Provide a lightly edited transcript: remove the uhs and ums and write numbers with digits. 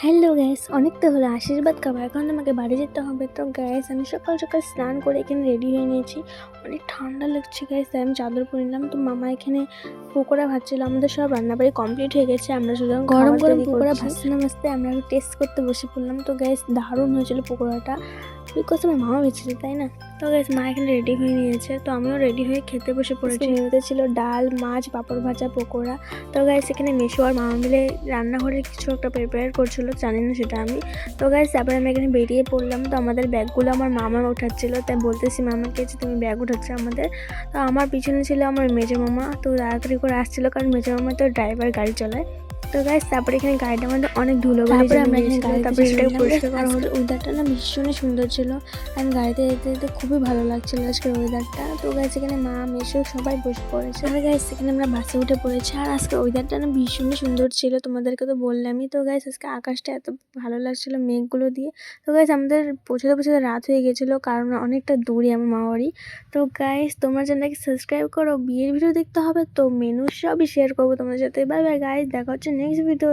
Hello gas, অনেক তো হলো আশীর্বাদ খাবার, এখন আমাকে বাড়ি যেতে হবে। তো গ্যাস আমি সকাল সকাল স্নান করে এখানে রেডি হয়ে নিয়েছি। অনেক ঠান্ডা লাগছে গ্যাস, তাই আমি চাদর পরে নিলাম। তো মামা এখানে পকোড়া ভাজছিল, আমাদের সব রান্নাবাড়ি কমপ্লিট হয়ে গেছে, আমরা শুধু গরম গরম পকোড়া ভাজতে না ভাজতে আমরা টেস্ট করতে বসে পড়লাম। তো গ্যাস দারুণ হয়েছিল পকোড়াটা, বিকজ আমার মামা বেঁচেছে তাই না। তো গ্যাস মা এখানে রেডি হয়ে নিয়েছে, তো আমিও রেডি হয়ে খেতে বসে পড়েছি। মেনুতে ছিল ডাল, মাছ, পাঁপড় ভাজা, পকোড়া। তো গাইস এখানে মেশো আর মামা মিলে রান্নাঘরে কিছু একটা প্রিপেয়ার করছিল, জানি না সেটা আমি। তো গাইস তারপরে আমি এখানে বেরিয়ে পড়লাম। তো আমাদের ব্যাগগুলো আমার মামা উঠাচ্ছিল, তাই বলতেছি মামাকে যে তুমি ব্যাগ উঠাচ্ছে আমাদের। তো আমার পিছনে ছিল আমার মেজো মামা, তো তাড়াতাড়ি করে আসছিল, কারণ মেজো মামা তো ড্রাইভার, গাড়ি চালায়। তো গাইস তারপরে এখানে গাড়িটার মধ্যে অনেক ধুলোবালি জমে গিয়েছিল, তারপরে সেটাকে পরিষ্কার করা হলো। ওয়েদারটা না ভীষণই সুন্দর ছিল, অ্যান্ড গাড়িতে যেতে যেতে খুবই ভালো লাগছিল আজকের ওয়েদারটা। তো গাইস এখানে মা মেশো সবাই বসে পড়েছে, আর গাইস এখানে আমরা বাসে উঠে পড়েছি। আর আজকে ওয়েদারটা না ভীষণই সুন্দর ছিল, তোমাদেরকে তো বললামই। তো গাইস আজকে আকাশটা এত ভালো লাগছিল মেঘগুলো দিয়ে। তো গাইস আমাদের পৌঁছাতে পৌঁছাতে রাত হয়ে গেছিলো, কারণ অনেকটা দূরে আমার মামা বাড়ি। তো গাইস তোমরা চ্যানেলটাকে সাবস্ক্রাইব করো, বিয়ের ভিডিও দেখতে হবে তো, মেনু সবই শেয়ার করবো তোমাদের সাথে। বাই বাই গাইস, দেখা হচ্ছে নেক্সট ভিডিও।